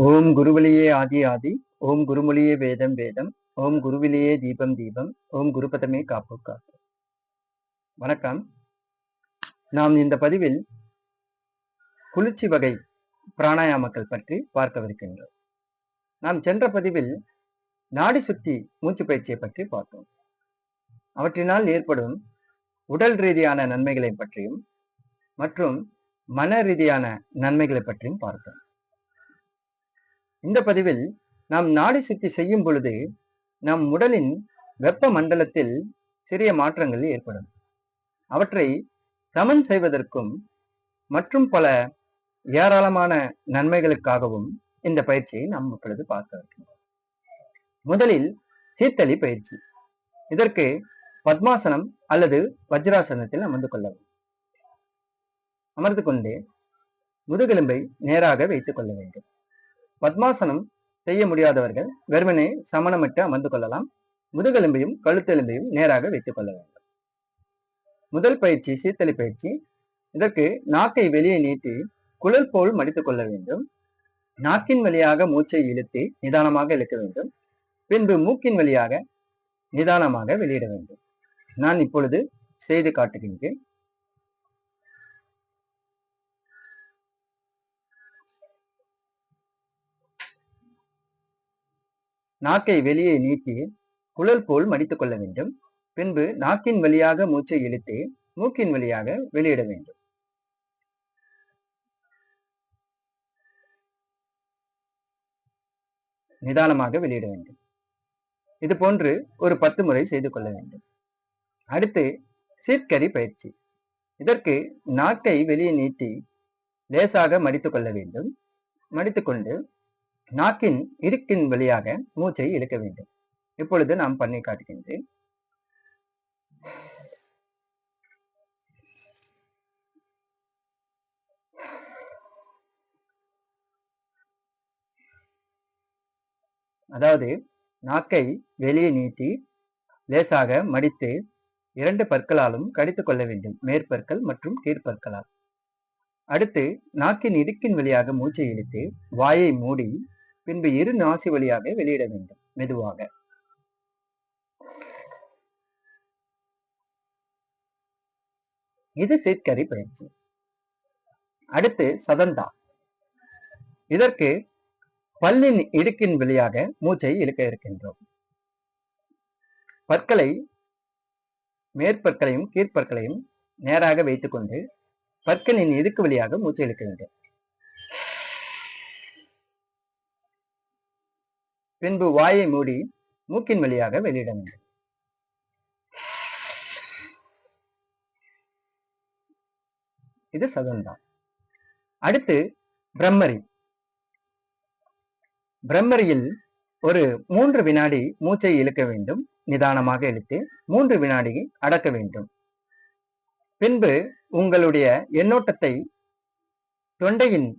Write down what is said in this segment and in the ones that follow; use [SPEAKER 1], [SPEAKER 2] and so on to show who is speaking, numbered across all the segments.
[SPEAKER 1] ஓம் குருவலியே ஆதி ஆதி, ஓம் குருமொழியே வேதம் வேதம், ஓம் குருவிலேயே தீபம் தீபம், ஓம் குருபதமே காப்பு காப்பு. வணக்கம். நாம் இந்த பதிவில் குளிர்ச்சி வகை பிராணாயாமங்கள் பற்றி பார்க்கவிருக்கின்றோம். நாம் சென்ற பதிவில் நாடி சுத்தி மூச்சு பயிற்சியை பற்றி பார்த்தோம். அவற்றினால் ஏற்படும் உடல் ரீதியான நன்மைகளை பற்றியும் மற்றும் மன ரீதியான நன்மைகளை பற்றியும் பார்த்தோம். இந்த பதிவில் நாம் நாடி சுத்தி செய்யும் பொழுது நம் உடலின் வெப்ப மண்டலத்தில் சிறிய மாற்றங்கள் ஏற்படும். அவற்றை சமன் செய்வதற்கும் மற்றும் பல ஏராளமான நன்மைகளுக்காகவும் இந்த பயிற்சியை நாம் இப்பொழுது பார்க்க இருக்கின்றோம். முதலில் சீத்தளி பயிற்சி. இதற்கு பத்மாசனம் அல்லது வஜ்ராசனத்தில் அமர்ந்து கொள்ளவும். அமர்ந்து கொண்டு முதுகெலும்பை நேராக வைத்துக் கொள்ள வேண்டும். பத்மாசனம் செய்ய முடியாதவர்கள் வெறுமனே சமணமிட்டு அமர்ந்து கொள்ளலாம். முதுகெலும்பையும் கழுத்தெலும்பையும் நேராக வைத்துக் கொள்ள வேண்டும். முதல் பயிற்சி சீத்தளி பயிற்சி. இதற்கு நாக்கை வெளியே நீட்டி குழல் போல் மடித்துக் கொள்ள வேண்டும். நாக்கின் வழியாக மூச்சை இழுத்து நிதானமாக இழுக்க வேண்டும். பின்பு மூக்கின் வழியாக நிதானமாக வெளியிட வேண்டும். நான் இப்பொழுது செய்து காட்டுகின்றேன். நாக்கை வெளியே நீட்டி குழல் போல் மடித்துக் கொள்ள வேண்டும். பின்பு நாக்கின் வழியாக மூச்சை இழுத்து மூக்கின் வழியாக வெளியிட வேண்டும். நிதானமாக வெளியிட வேண்டும். இது போன்று ஒரு 10 முறை செய்து கொள்ள வேண்டும். அடுத்து சீட்கரி பயிற்சி. இதற்கு நாக்கை வெளியே நீட்டி லேசாக மடித்துக் கொள்ள வேண்டும். மடித்துக்கொண்டு நாக்கின் இருக்கின் வழியாக மூச்சை இழுக்க வேண்டும். இப்பொழுது நாம் பண்ணி காட்டுகின்றேன். அதாவது நாக்கை வெளியே நீட்டி லேசாக மடித்து 2 பற்களாலும் கடித்துக் கொள்ள வேண்டும். மேற்பற்கள் மற்றும் கீழ்ப்பற்களால். அடுத்து நாக்கின் இடுக்கின் வழியாக மூச்சை இழுத்து வாயை மூடி பின்பு இரு நாசி வழியாக வெளியிட வேண்டும். மெதுவாக. இது சீட்கரி பயிற்சி. அடுத்து சதந்தா. இதற்கு பல்லின் இடுக்கின் வழியாக மூச்சை இழுக்க இருக்கின்றோம். பற்களை மேற்பற்களையும் கீழ்ப்பற்களையும் நேராக வைத்துக் கொண்டு பற்களின் இடுக்கு வழியாக மூச்சை இழுக்க வேண்டும். பின்பு வாயை மூடி மூக்கின் வழியாக வெளியிட வேண்டும். இது சதந்தா. அடுத்து பிரம்மரி. பிரம்மரியில் ஒரு 3 வினாடி மூச்சை இழுக்க வேண்டும். நிதானமாக இழுத்து 3 வினாடி அடக்க வேண்டும். பின்பு உங்களுடைய எண்ணோட்டத்தை தொண்டையின்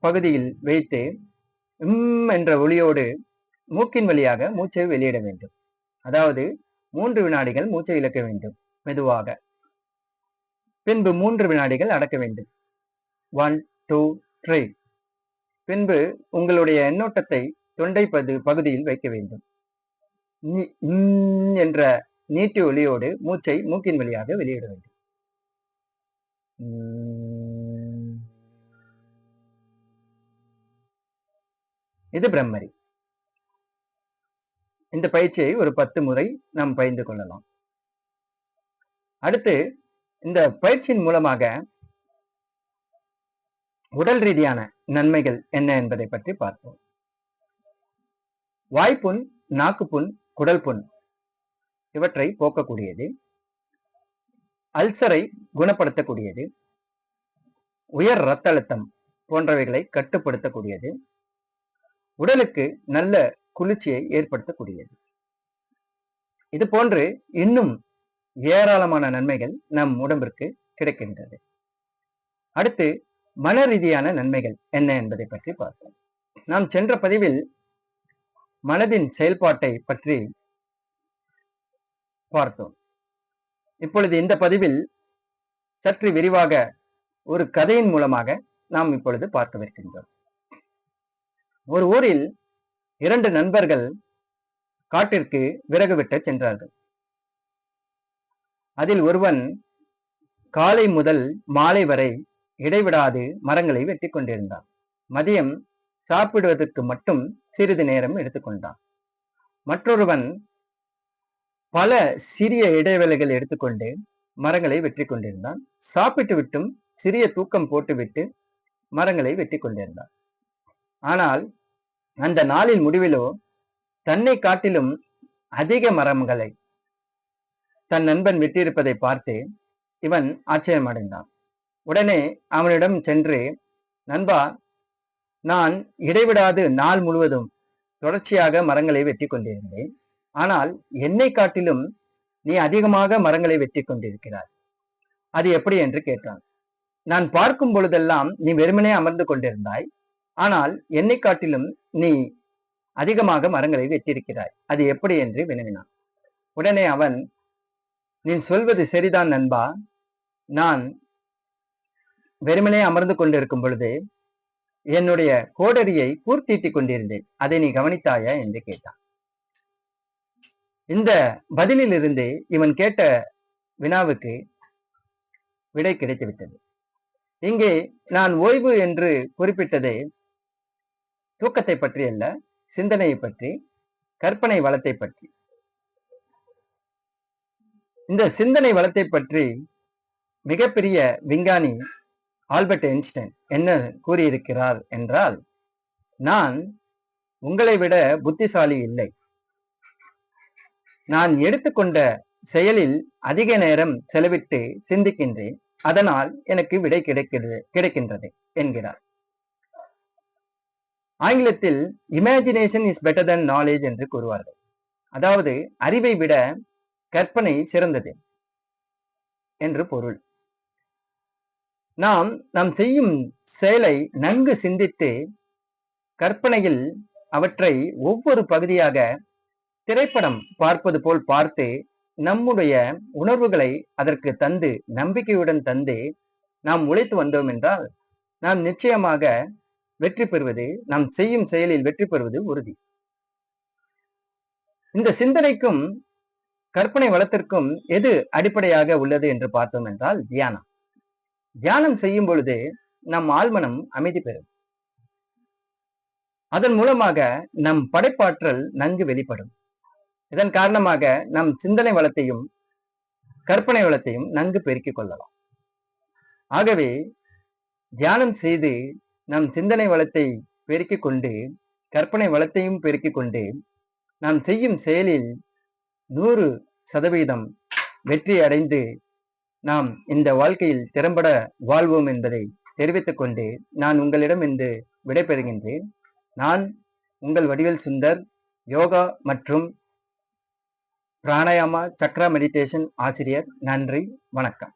[SPEAKER 1] பகுதியில் வைத்து என்ற ஒளியோடு மூக்கின் வழியாக மூச்சை வெளியிட வேண்டும். அதாவது 3 வினாடிகள் மூச்சை இழுக்க வேண்டும் மெதுவாக. பின்பு 3 வினாடிகள் அடக்க வேண்டும். 1 2 3. பின்பு உங்களுடைய எண்ணோட்டத்தை தொண்டை பகுதியில் வைக்க வேண்டும். என்ற நீட்டு ஒளியோடு மூச்சை மூக்கின் வழியாக வெளியிட வேண்டும். இது பிரம்மரி. இந்த பயிற்சியை ஒரு 10 முறை நாம் பயின்று கொள்ளலாம். அடுத்து இந்த பயிற்சியின் மூலமாக உடல் ரீதியான நன்மைகள் என்ன என்பதை பற்றி பார்ப்போம். வாய்ப்புண், நாக்குப்புண், குடல் புண் இவற்றை போக்கக்கூடியது. அல்சரை குணப்படுத்தக்கூடியது. உயர் இரத்த அழுத்தம் போன்றவைகளை கட்டுப்படுத்தக்கூடியது. உடலுக்கு நல்ல குளிர்ச்சியை ஏற்படுத்தக்கூடியது. இது போன்று இன்னும் ஏராளமான நன்மைகள் நம் உடம்பிற்கு கிடைக்கின்றது. அடுத்து மன ரீதியான நன்மைகள் என்ன என்பதை பற்றி பார்ப்போம். நாம் சென்ற பதிவில் மனதின் செயல்பாட்டை பற்றி பார்த்தோம். இப்பொழுது இந்த பதிவில் சற்று விரிவாக ஒரு கதையின் மூலமாக நாம் இப்பொழுது பார்க்கவிருக்கின்றோம். ஒரு ஊரில் 2 நண்பர்கள் காட்டிற்கு விறகு வெட்டச் சென்றார்கள். அதில் ஒருவன் காலை முதல் மாலை வரை இடைவிடாது மரங்களை வெட்டிக் கொண்டிருந்தான். மதியம் சாப்பிடுவதற்கு மட்டும் சிறிது நேரம் எடுத்துக்கொண்டான். மற்றொருவன் பல சிறிய இடைவேளைகள் எடுத்துக்கொண்டு மரங்களை வெட்டி கொண்டிருந்தான். சாப்பிட்டு விட்டும் சிறிய தூக்கம் போட்டுவிட்டு மரங்களை வெட்டி கொண்டிருந்தான். ஆனால் அந்த நாளின் முடிவிலோ தன்னை காட்டிலும் அதிக மரங்களை தன் நண்பன் வெட்டியிருப்பதை பார்த்து இவன் ஆச்சரியம் அடைந்தான். உடனே அவனிடம் சென்று, நண்பா, நான் இடைவிடாது நாள் முழுவதும் தொடர்ச்சியாக மரங்களை வெட்டி கொண்டிருந்தேன். ஆனால் என்னை காட்டிலும் நீ அதிகமாக மரங்களை வெட்டி கொண்டிருக்கிறாய். அது எப்படி என்று கேட்டான். நான் பார்க்கும் பொழுதெல்லாம் நீ வெறுமனே அமர்ந்து கொண்டிருந்தாய். ஆனால் என்னை காட்டிலும் நீ அதிகமாக மரங்களை வெட்டியிருக்கிறாய். அது எப்படி என்று வினவினான். உடனே அவன், நீ சொல்வது சரிதான் நண்பா. நான் வெறுமனே அமர்ந்து கொண்டிருக்கும் பொழுது என்னுடைய கோடரியை கூர்த்தீட்டிக் கொண்டிருந்தேன். அதை நீ கவனித்தாயா என்று கேட்டான். இந்த பதிலில் இருந்து இவன் கேட்ட வினாவுக்கு விடை கிடைத்துவிட்டது. இங்கே நான் ஓய்வு என்று குறிப்பிட்டது தூக்கத்தை பற்றி அல்ல, சிந்தனையை பற்றி, கற்பனை வளத்தை பற்றி. இந்த சிந்தனை வளத்தை பற்றி மிகப்பெரிய விஞ்ஞானி ஆல்பர்ட் ஐன்ஸ்டைன் என்ன கூறியிருக்கிறார் என்றால், நான் உங்களை விட புத்திசாலி இல்லை. நான் எடுத்துக்கொண்ட செயலில் அதிக நேரம் செலவிட்டு சிந்திக்கின்றேன். அதனால் எனக்கு விடை கிடைக்கின்றது என்கிறார். ஆங்கிலத்தில் imagination is better than knowledge என்று கூறுவார்கள். அதாவது அறிவை விட கற்பனை சிறந்தது என்று பொருள். நாம் செய்யும் செயலை நன்கு சிந்தித்து கற்பனையில் அவற்றை ஒவ்வொரு பகுதியாக திரைப்படம் பார்ப்பது போல் பார்த்து நம்முடைய உணர்வுகளை அதற்கு தந்து நம்பிக்கையுடன் தந்து நாம் உழைத்து வந்தோம் என்றால் நாம் நிச்சயமாக வெற்றி பெறுவது, நாம் செய்யும் செயலில் வெற்றி பெறுவது உறுதி. இந்த சிந்தனைக்கும் கற்பனை வளத்திற்கும் எது அடிப்படையாக உள்ளது என்று பார்த்தோம் என்றால் தியானம். தியானம் செய்யும் பொழுது நம் ஆழ்மனம் அமைதி பெறும். அதன் மூலமாக நம் படைப்பாற்றல் நன்கு வெளிப்படும். இதன் காரணமாக நம் சிந்தனை வளத்தையும் கற்பனை வளத்தையும் நன்கு பெருக்கிக் கொள்ளலாம். ஆகவே தியானம் செய்து நம் சிந்தனை வளத்தை பெருக்கிக் கொண்டு கற்பனை வளத்தையும் பெருக்கிக் கொண்டு நாம் செய்யும் செயலில் 100% வெற்றி அடைந்து நாம் இந்த வாழ்க்கையில் திறம்பட வாழ்வோம் என்பதை தெரிவித்துக் கொண்டு நான் உங்களிடம் இன்று விடைபெறுகின்றேன். நான் உங்கள் வடிவேல் சுந்தர், யோகா மற்றும் பிராணாயாமா சக்ரா மெடிடேஷன் ஆசிரியர். நன்றி, வணக்கம்.